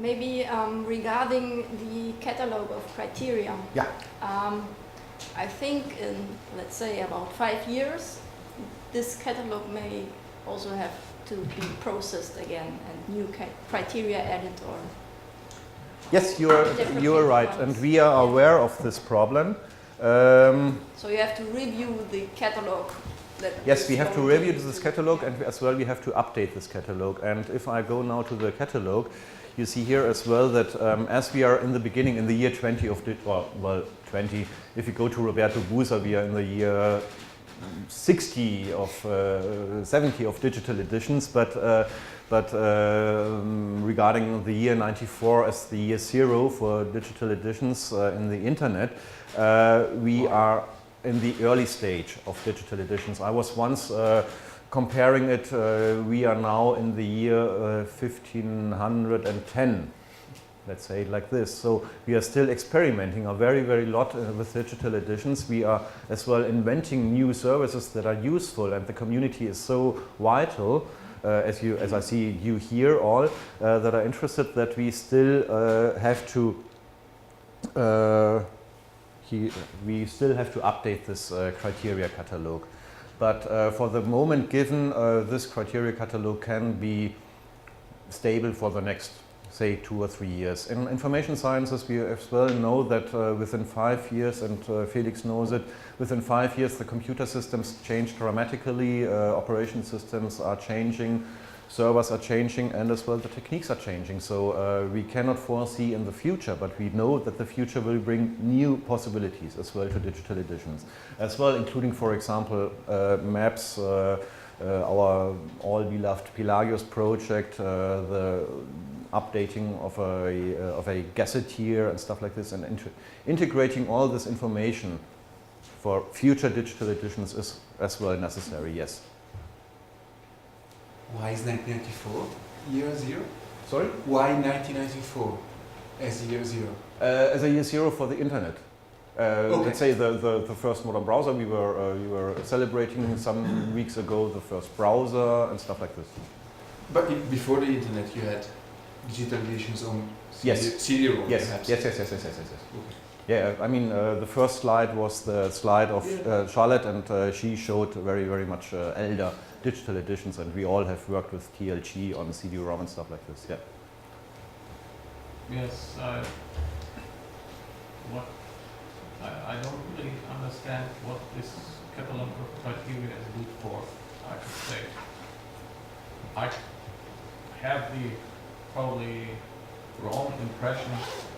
Maybe regarding the catalogue of criteria. Yeah. I think in, let's say, about 5 years, this catalogue may also have to be processed again and new criteria added, or... Yes, you're right, and we are aware of this problem. So you have to review the catalogue. Yes, we have to review this catalogue, and as well we have to update this catalogue. And if I go now to the catalogue, you see here as well that as we are in the beginning, in the year 20 of, 20, if you go to Roberto Busa, we are in the year 60 of 70 of digital editions, but regarding the year 94 as the year 0 for digital editions in the internet, we are in the early stage of digital editions. I was once comparing it, we are now in the year 1510, let's say it like this. So we are still experimenting a very lot with digital editions. We are as well inventing new services that are useful, and the community is so vital, as I see you here all that are interested, that we still have to update this criteria catalogue. But for the moment given, this criteria catalogue can be stable for the next, say, 2 or 3 years. In information sciences, we as well know that within 5 years, and Felix knows it, within 5 years the computer systems change dramatically, operation systems are changing, servers are changing, and as well the techniques are changing. So we cannot foresee in the future, but we know that the future will bring new possibilities as well to digital editions. As well, including, for example, maps, our all-beloved Pelagius project, the updating of a gazetteer and stuff like this, and integrating all this information for future digital editions is as well necessary, yes. Why is 1994 year 0? Sorry? Why 1994 as year 0? As a year 0 for the internet. Okay. Let's say the first modern browser. We were celebrating some weeks ago the first browser and stuff like this. But before the internet, you had digital editions on Yes. CD-ROM. Yes. Yes. Okay. Yeah, I mean the first slide was the slide of Charlotte, and she showed very much elder digital editions, and we all have worked with TLG on CD-ROM and stuff like this. Yeah. Yes. I don't really understand what this catalogue of criteria is good for, I should say. I have the probably wrong impression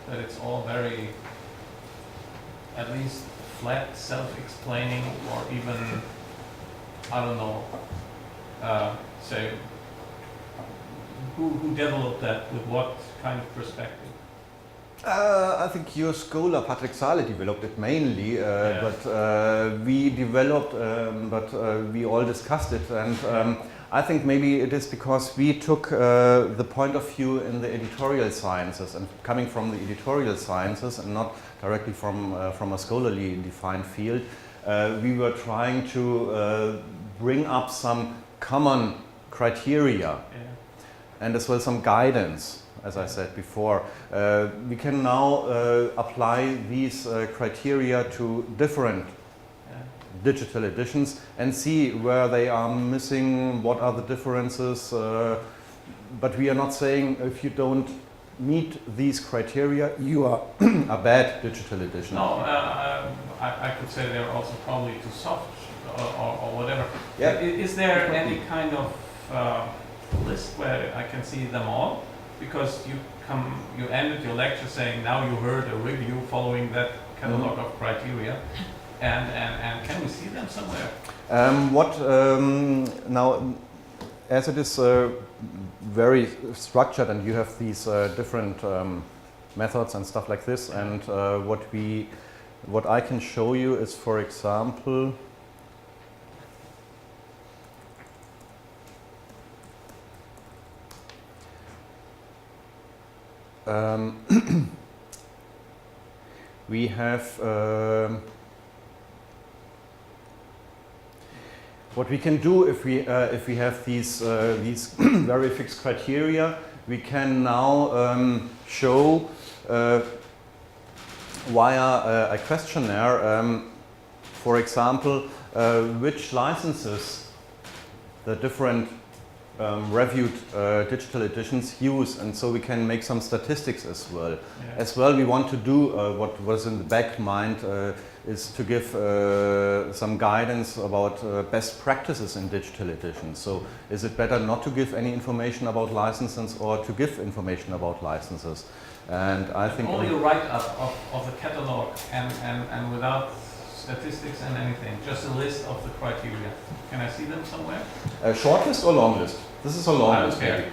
that it's all very, at least flat, self-explaining, or even, I don't know, say, who developed that, with what kind of perspective? I think your scholar Patrick Sale developed it mainly, but we developed, we all discussed it, and I think maybe it is because we took the point of view in the editorial sciences, and coming from the editorial sciences and not directly from a scholarly defined field, we were trying to bring up some common criteria and as well some guidance. As I said before, we can now apply these criteria to different digital editions and see where they are missing, what are the differences, but we are not saying if you don't meet these criteria, you are a bad digital edition. No, I could say they're also probably too soft or whatever. Yeah. Is there any kind of list where I can see them all? Because you ended your lecture saying now you heard a review following that catalogue of criteria, and can we see them somewhere? Now, as it is very structured, and you have these different methods and stuff like this, and what I can show you is, for example, we have what we can do if we have these very fixed criteria. we can now show via a questionnaire, for example, which licenses the different reviewed digital editions use, and so we can make some statistics as well. Yeah. As well, we want to do what was in the back mind is to give some guidance about best practices in digital editions. So is it better not to give any information about licenses or to give information about licenses? And I think only a write-up of the catalog and without statistics and anything, just a list of the criteria. Can I see them somewhere? a short list or long list? This is a long I list, don't care. maybe.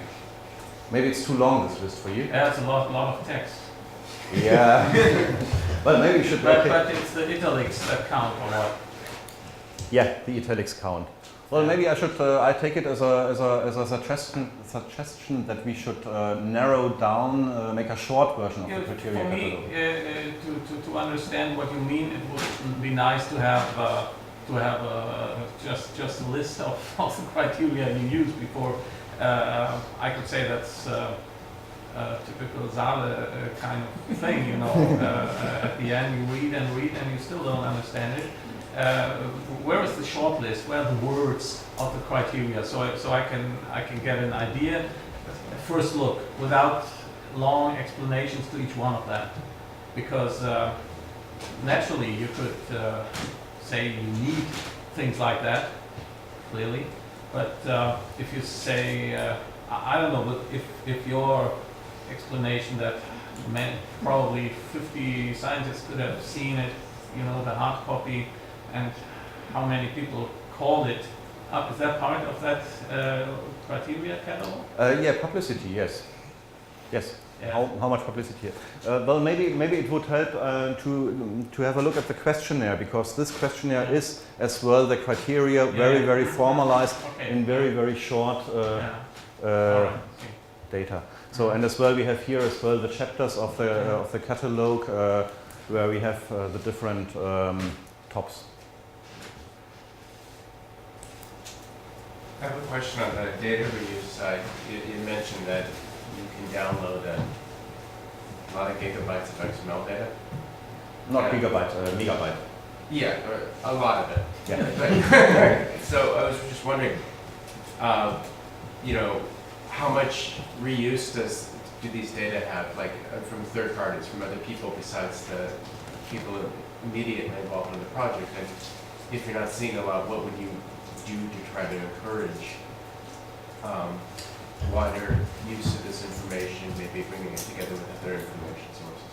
Maybe it's too long, this list for you. Yeah, it's a lot of text. Yeah. Well, maybe you should. But it's the italics that count or what? Yeah, the italics count. Well, maybe I should. I take it as a suggestion that we should narrow down, make a short version of Yeah, the criteria for me, catalog. to understand what you mean, it would be nice to have just a list of the criteria you use before I could say that's typical Saale kind of thing, you know. At the end, you read and you still don't understand it. Where is the short list? Where are the words of the criteria? So I can get an idea, at first look, without long explanations to each one of them, because naturally you could say you need things like that, clearly, but if you say I don't know, but if your explanation that probably 50 scientists could have seen it, you know, the hard copy, and how many people called it up. Is that part of that criteria catalog? Yeah, publicity. Yes. Yes. Yeah. How much publicity? Well, maybe it would help to have a look at the questionnaire, because this questionnaire is as well the criteria very formalized in very short data. So, and as well we have here as well the chapters of the catalog where we have the different tops. I have a question on the data reuse side. You mentioned that you can download a lot of gigabytes of XML data. Not gigabyte, megabyte. Yeah, a lot of it. Yeah. So I was just wondering, you know, how much reuse do these data have, like from third parties, from other people besides the people immediately involved in the project? And if you're not seeing a lot, what would you do to try to encourage wider use of this information, maybe bringing it together with other information sources?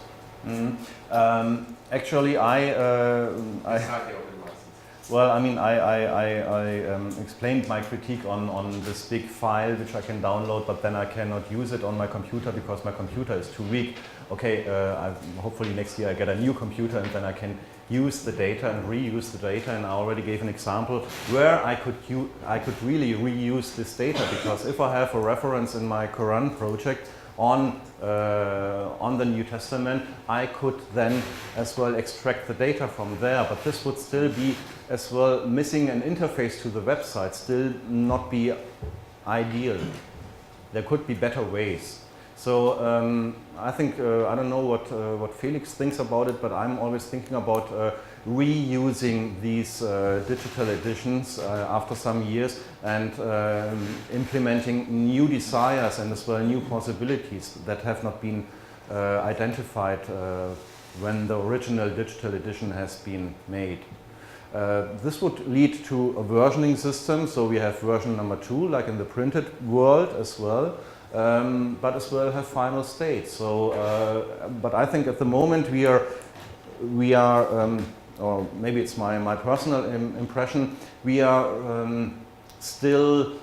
Actually, Beside the open license. well, I mean, I explained my critique on this big file which I can download, but then I cannot use it on my computer because my computer is too weak. Okay, hopefully next year I get a new computer and then I can use the data and reuse the data. And I already gave an example where I could really reuse this data, because if I have a reference in my Quran project on the New Testament, I could then as well extract the data from there. But this would still be as well missing an interface to the website, still not be ideal. There could be better ways. So I think, I don't know what Felix thinks about it, but I'm always thinking about reusing these digital editions after some years and implementing new desires and as well new possibilities that have not been identified when the original digital edition has been made. This would lead to a versioning system, so we have version number 2, like in the printed world as well. But as well have final states. So, but I think at the moment we are, or maybe it's my personal impression, we are still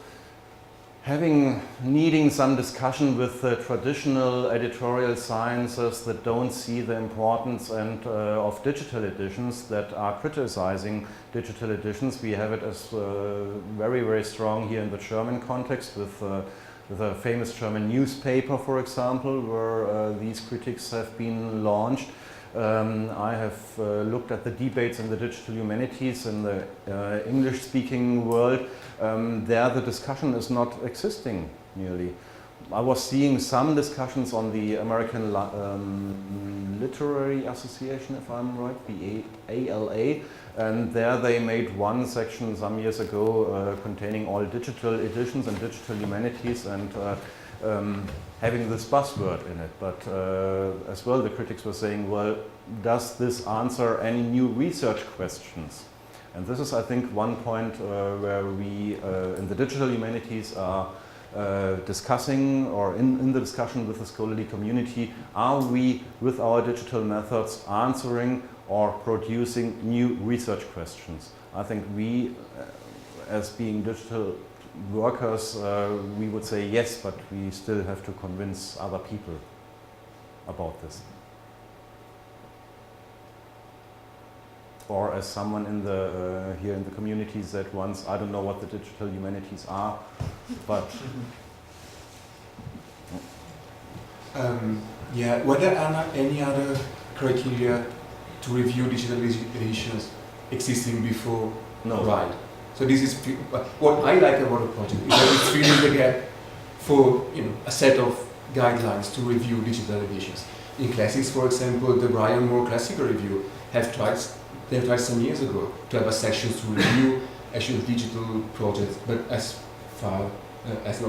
needing some discussion with the traditional editorial sciences that don't see the importance of digital editions, that are criticizing digital editions. We have it as very strong here in the German context with a famous German newspaper, for example, where these critiques have been launched. I have looked at the debates in the digital humanities in the English-speaking world. There the discussion is not existing nearly. I was seeing some discussions on the American Literary Association, if I'm right, the ALA, and there they made one section some years ago containing all digital editions and digital humanities, and having this buzzword in it. But as well, the critics were saying, well, does this answer any new research questions? And this is, I think, one point where we in the digital humanities are discussing, or in the discussion with the scholarly community, are we, with our digital methods, answering or producing new research questions? I think we, as being digital workers, we would say yes, but we still have to convince other people about this. Or as someone in the here in the community said once, I don't know what the digital humanities are, but yeah, were there any other criteria to review digital editions existing before? no. Right. So this is what I like about the project, is that it's filling the gap for, you know, a set of guidelines to review digital editions. In Classics, for example, the Brian Moore Classical Review they have tried some years ago to have a section to review actual digital projects, but as far as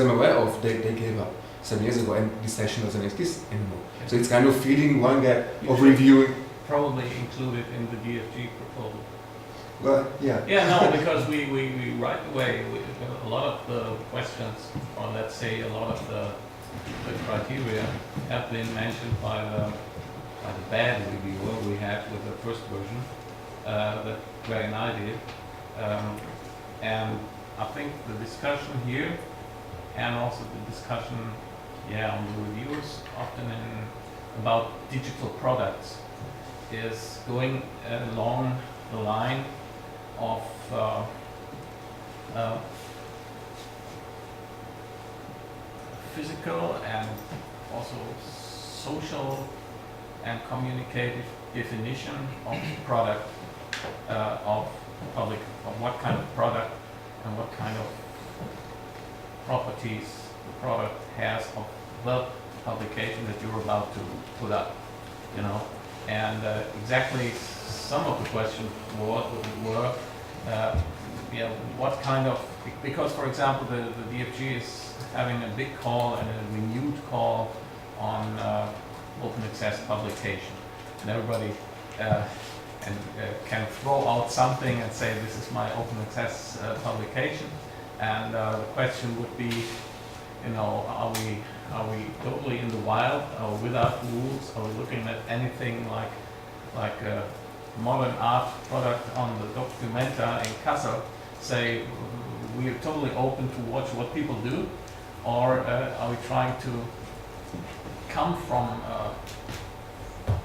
I'm aware of, they gave up some years ago, and this section doesn't exist anymore. So it's kind of filling one gap of reviewing. Probably included in the DFG proposal. Well, yeah. Yeah, no, because we right away, a lot of the questions, or let's say a lot of the criteria have been mentioned by the bad reviewer we had with the first version that Greg and I did. And I think the discussion here, and also the discussion on the reviews often about digital products, is going along the line of physical and also social and communicative definition of product, of what kind of product and what kind of properties the product has of the publication that you're about to put up, you know. And exactly some of the questions were what kind of, because for example the DFG is having a big call and a renewed call on open access publication, and everybody can throw out something and say this is my open access publication, and the question would be, you know, are we totally in the wild, or without rules? Are we looking at anything like a modern art product on the Documenta in Kassel? Say we are totally open to watch what people do, or are we trying to come from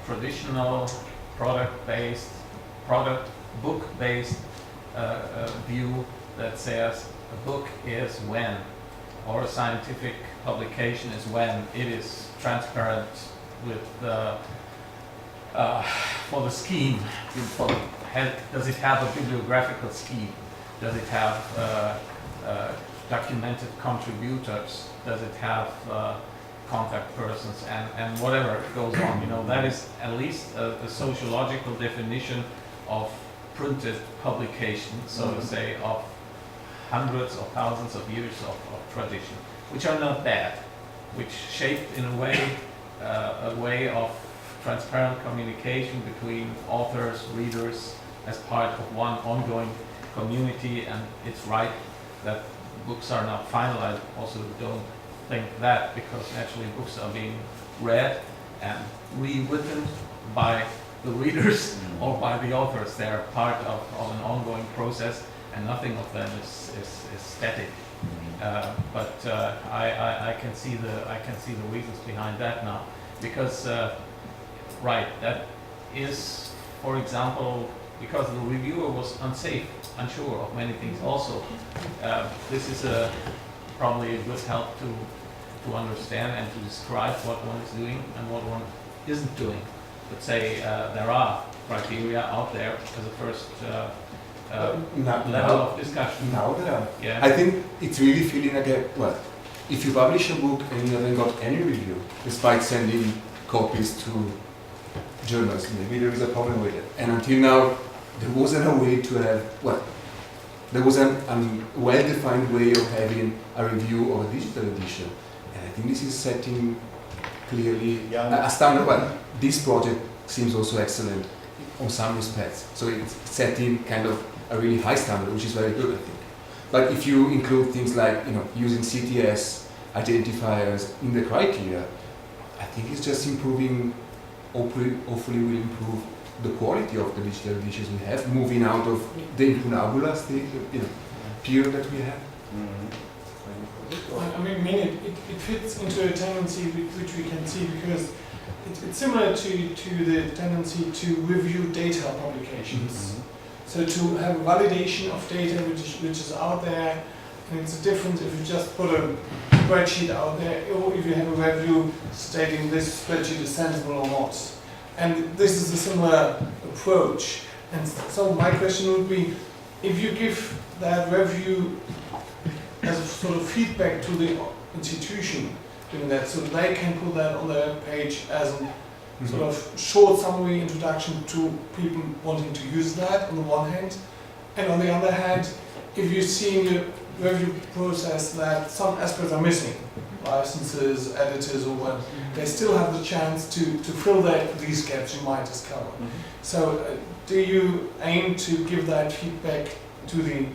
traditional book-based view that says a book is when, or a scientific publication is when it is transparent with for the scheme. Does it have a bibliographical scheme? Does it have documented contributors? Does it have contact persons and whatever goes on? You know, that is at least a sociological definition of printed publication, so to say, of hundreds or thousands of years of tradition, which are not bad, which shaped in a way of transparent communication between authors, readers, as part of one ongoing community. And it's right that books are not finalized. Also, don't think that, because naturally books are being read and rewritten by the readers or by the authors. They are part of an ongoing process, and nothing of them is static. But I can see the reasons behind that now, because that is, for example, because the reviewer was unsure of many things. Also, this is probably a good help to understand and to describe what one is doing and what one isn't doing. But say there are criteria out there as a first level of discussion. Now there are. Yeah. I think it's really feeling like if you publish a book and you haven't got any review, despite sending copies to journals, maybe there is a problem with it. And until now, there wasn't a way to have, well, there was a well-defined way of having a review of a digital edition. And I think this is setting clearly a standard. Well, this project seems also excellent on some respects. So it's setting kind of a really high standard, which is very good, I think. But if you include things like, using CTS identifiers in the criteria, I think it's just improving, hopefully will improve the quality of the digital editions we have, moving out of the incunabula state, period that we have. I mean, it fits into a tendency which we can see, because it's similar to the tendency to review data publications. So to have a validation of data which is out there, and it's a difference if you just put a spreadsheet out there, or if you have a review stating this spreadsheet is sensible or not. And this is a similar approach. And so my question would be, if you give that review as a sort of feedback to the institution doing that, so they can put that on their page as a sort of short summary introduction to people wanting to use that on the one hand, and on the other hand, if you see in your review process that some aspects are missing, licenses, editors, or what, they still have the chance to fill these gaps you might discover. So do you aim to give that feedback to the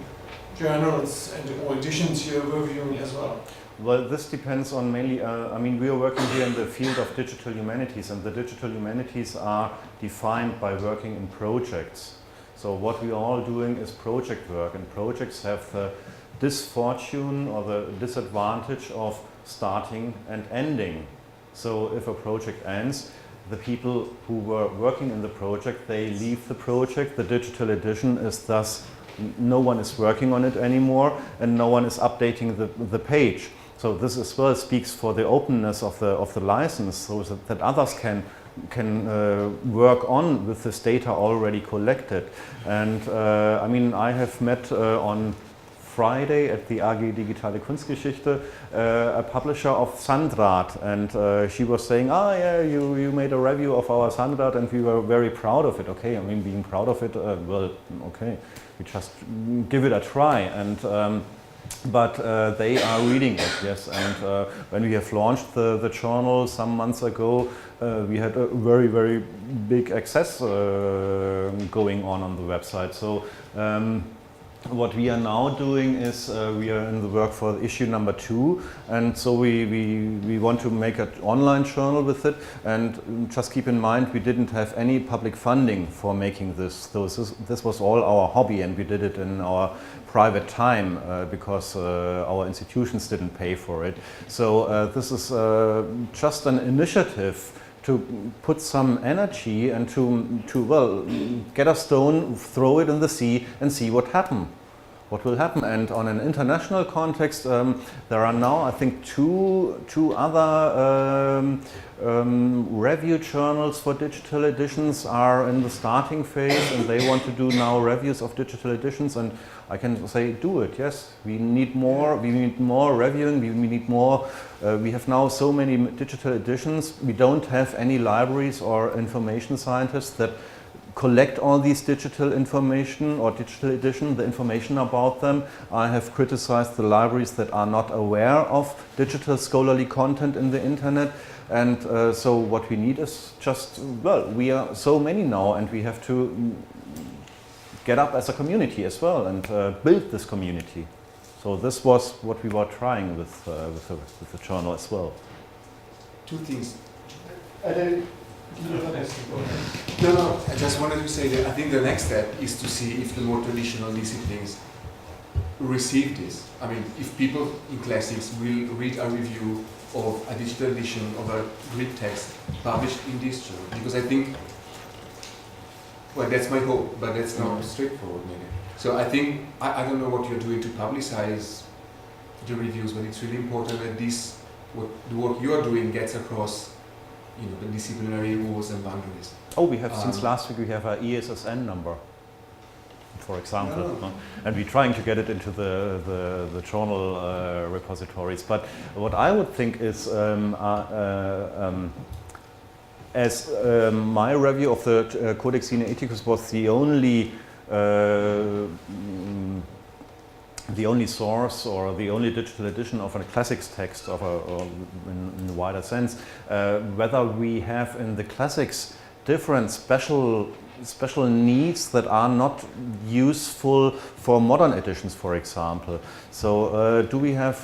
journals and or editions you're reviewing as well? Well, this depends on mainly, we are working here in the field of digital humanities, and the digital humanities are defined by working in projects. So what we are all doing is project work, and projects have the misfortune or the disadvantage of starting and ending. So if a project ends, the people who were working in the project, they leave the project. The digital edition is thus, no one is working on it anymore, and no one is updating the page. So this as well speaks for the openness of the license, so that others can work on with this data already collected. And I have met on Friday at the AG Digitale Kunstgeschichte a publisher of Sandrad, and she was saying, you made a review of our Sandrad and we were very proud of it. Okay, being proud of it, okay, we just give it a try. And but they are reading it, yes. And when we have launched the journal some months ago, we had a very, very big access going on the website. So what we are now doing is we are in the work for issue number 2, and so we want to make an online journal with it. And just keep in mind, we didn't have any public funding for making this. So this was all our hobby, and we did it in our private time because our institutions didn't pay for it. So this is just an initiative to put some energy and to get a stone, throw it in the sea and see what will happen. And on an international context, there are now, I think, two other review journals for digital editions are in the starting phase, and they want to do now reviews of digital editions. And I can say, do it. Yes, we need more. We need more reviewing. We need more. We have now so many digital editions. We don't have any libraries or information scientists that collect all these digital information or digital edition, the information about them. I have criticized the libraries that are not aware of digital scholarly content in the internet. And so what we need is just, we are so many now, and we have to get up as a community as well and build this community. So this was what we were trying with the journal as well. Two things. No, I just wanted to say that I think the next step is to see if the more traditional disciplines receive this. I mean, if people in classics will read a review of a digital edition of a Greek text published in this journal, because I think, well, that's my hope, but that's not straightforward maybe. So I think, I don't know what you're doing to publicize the reviews, but it's really important that the work you are doing gets across the disciplinary rules and boundaries. Oh, we have since last week we have an ESSN number. for example. No. And we're trying to get it into the journal repositories. But what I would think is, as my review of the Codex Sinaiticus was the only source or the only digital edition of a classics text of in a wider sense, whether we have in the classics different special needs that are not useful for modern editions, for example. So do we have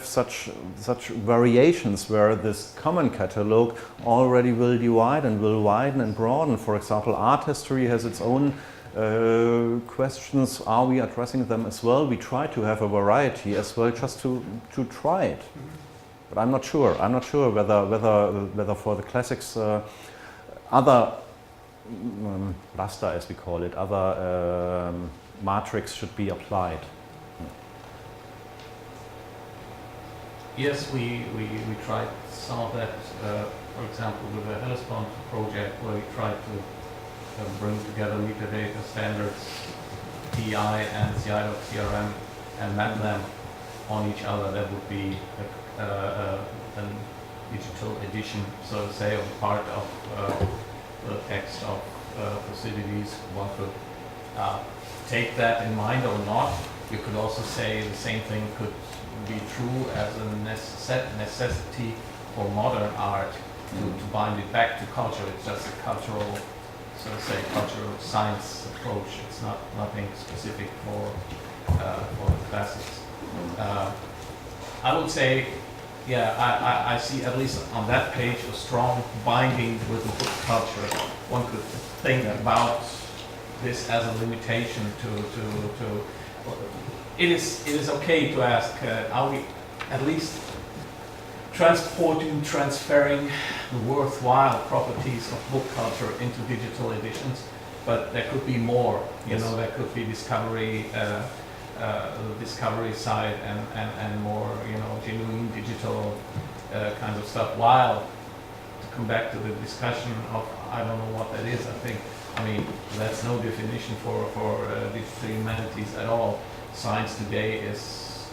such variations where this common catalogue already will divide and will widen and broaden? For example, art history has its own questions. Are we addressing them as well? We try to have a variety as well, just to try it. But I'm not sure. I'm not sure whether for the classics other raster, as we call it, other matrix should be applied. Yes, we tried some of that, for example, with the Hellespont project, where we tried to bring together metadata standards, PI and CI.crm, and map them on each other. That would be a digital edition, so to say, of part of the text of Thucydides. One could take that in mind or not. You could also say the same thing could be true as a necessity for modern art to bind it back to culture. It's just a cultural, so to say, cultural science approach. It's not nothing specific for the classics. I would say, yeah, I see at least on that page a strong binding with the book culture. One could think about this as a limitation to it is okay to ask, are we at least transferring the worthwhile properties of book culture into digital editions? But there could be more, Yes. there could be discovery, the discovery side and more, genuine digital kind of stuff. While, to come back to the discussion of, I don't know what that is, that's no definition for digital humanities at all. Science today is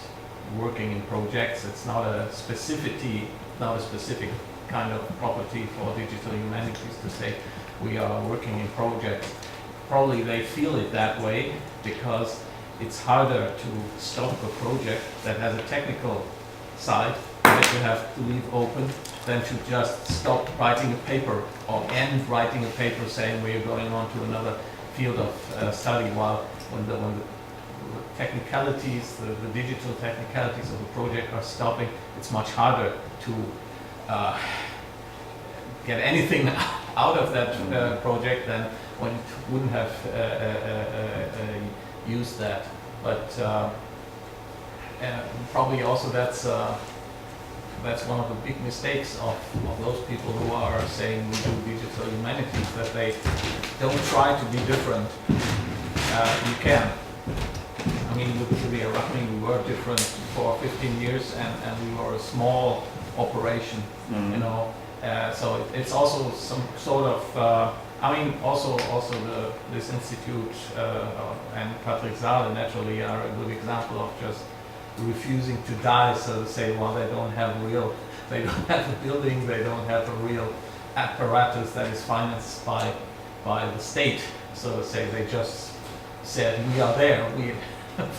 working in projects. It's not a specific kind of property for digital humanities to say we are working in projects. Probably they feel it that way because it's harder to stop a project that has a technical side that you have to leave open than to just stop writing a paper or end writing a paper saying we are going on to another field of study. While when the technicalities, the digital technicalities of the project are stopping, it's much harder to get anything out of that project than when it wouldn't have used that. But probably also that's one of the big mistakes of those people who are saying we do digital humanities, that they don't try to be different. You can. With the Arachne, we were different for 15 years, and we were a small operation, so it's also some sort of, this Institut and Patrick Saale naturally are a good example of just refusing to die, so to say. Well, they don't have a building, they don't have a real apparatus that is financed by the state, so to say. They just said, we are there,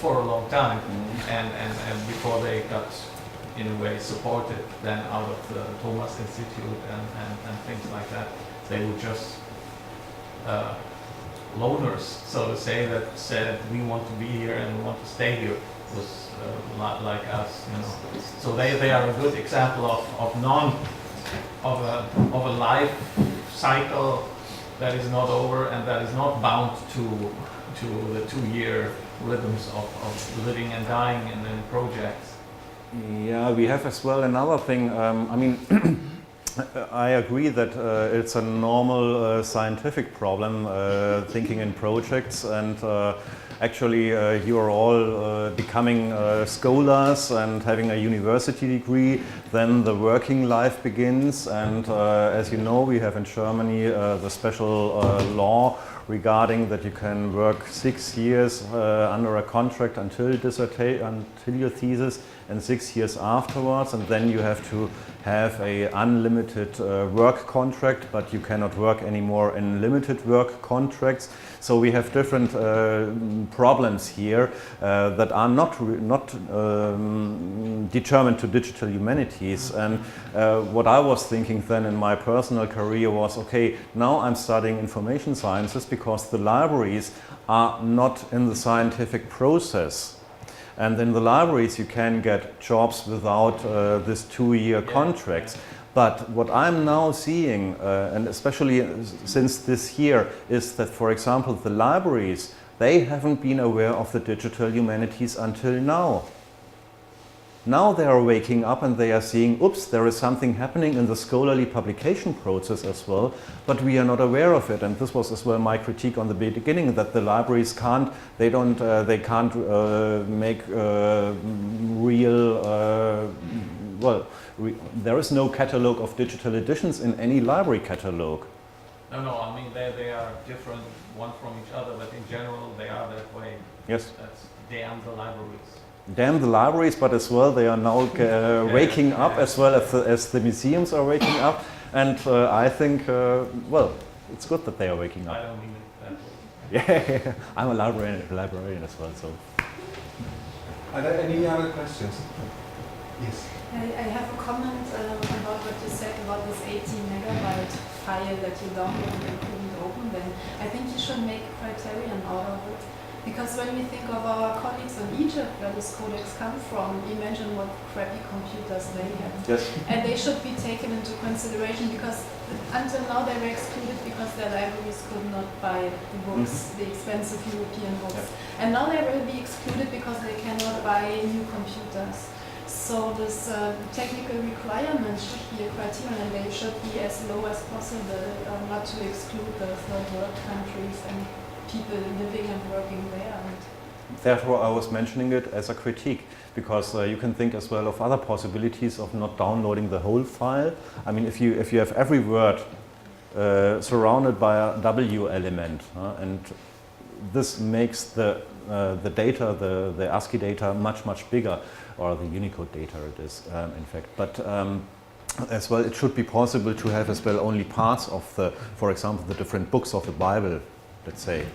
for a long time, and before they got in a way supported then out of the Thomas Institute and things like that, they were just loners, so to say, that said we want to be here and we want to stay here, was like us, So they are a good example of a life cycle that is not over and that is not bound to the 2-year rhythms of living and dying and then projects. Yeah, we have as well another thing. I agree that it's a normal scientific problem, thinking in projects, and actually you are all becoming scholars and having a university degree. Then the working life begins, and as you know, we have in Germany the special law regarding that you can work 6 years under a contract until your thesis and 6 years afterwards, and then you have to have a unlimited work contract, but you cannot work anymore in limited work contracts. So we have different problems here that are not determined to digital humanities. And what I was thinking then in my personal career was, okay, now I'm studying information sciences because the libraries are not in the scientific process. And in the libraries you can get jobs without this 2-year contracts. But what I'm now seeing, and especially since this year, is that, for example, the libraries, they haven't been aware of the digital humanities until now. Now they are waking up and they are seeing, oops, there is something happening in the scholarly publication process as well, but we are not aware of it. And this was as well my critique on the beginning, that the libraries can't make real, there is no catalogue of digital editions in any library catalogue. No, I mean they are different one from each other, but in general they are that way. Yes. That's damn the libraries. Damn the libraries, but as well they are now waking up as well as the museums are waking up, and I think, well, it's good that they are waking up. I don't mean it that way. Yeah, I'm a librarian as well, so. Are there any other questions? Yes. I have a comment about what you said about this 18 megabyte file that you downloaded and couldn't open. Then I think you should make a criterion out of it. Because when we think of our colleagues in Egypt, where this codex comes from, imagine what crappy computers they have. Yes. And they should be taken into consideration because until now they were excluded because their libraries could not buy the books, the expensive European books. Yeah. And now they will be excluded because they cannot buy new computers. So this technical requirements should be a criterion, and they should be as low as possible, not to exclude the third world countries and people living and working there. Therefore, I was mentioning it as a critique, because you can think as well of other possibilities of not downloading the whole file. I mean, if you have every word surrounded by a W element, and this makes the data, the ASCII data, much bigger, or the Unicode data it is, in fact. But as well, it should be possible to have as well only parts of the, for example, the different books of the Bible, let's say,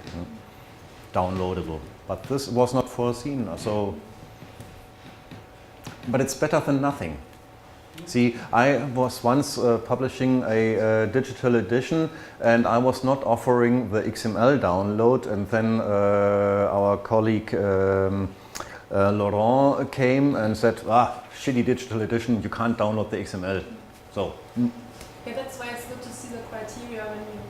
downloadable. But this was not foreseen, so. But it's better than nothing. See, I was once publishing a digital edition, and I was not offering the XML download, and then our colleague Laurent came and said, shitty digital edition, you can't download the XML. So. Yeah, that's why it's good to see the criteria when you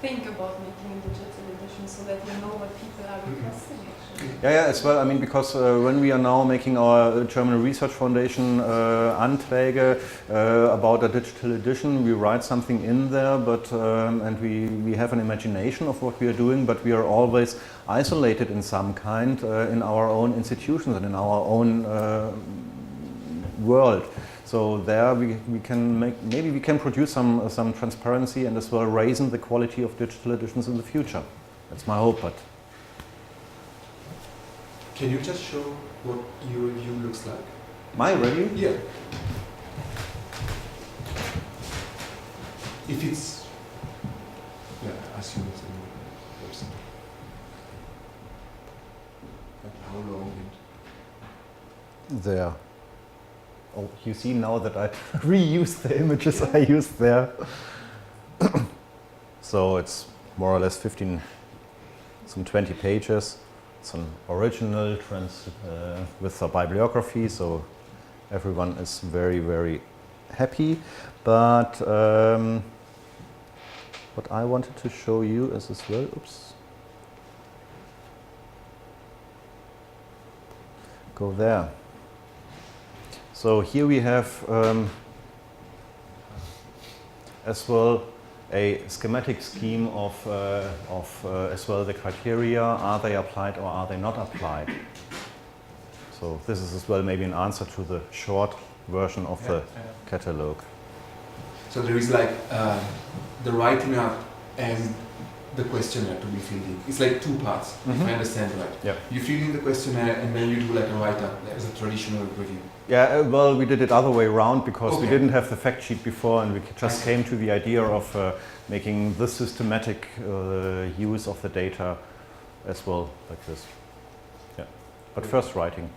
think about making a digital edition, so that you know what people are requesting actually. Yeah, as well. I mean, because when we are now making our German Research Foundation Anträge about a digital edition, we write something in there, but and we have an imagination of what we are doing, but we are always isolated in some kind in our own institutions and in our own world. So there we can maybe we can produce some transparency and as well raising the quality of digital editions in the future. That's my hope. But can you just show what your review looks like? My review? Yeah. If it's, yeah, I assume it's on the website. But how long? There. Oh, you see now that I reused the images I used there. So it's more or less 20 pages. It's an original with a bibliography, so everyone is very happy. But what I wanted to show you is as well, oops. Go there. So here we have as well a schematic scheme of as well the criteria. Are they applied or are they not applied? So this is as well maybe an answer to the short version of the catalogue. So there is like the writing up and the questionnaire to be filled in. It's like two parts, if Mhm. I understand right. Yeah. You fill in the questionnaire and then you do like a write-up, as a traditional review. Yeah, well, we did it other way around because we Okay. didn't have the fact sheet before, and we just see. came to the idea of making this systematic use of the data as well, like this. Yeah, but first writing.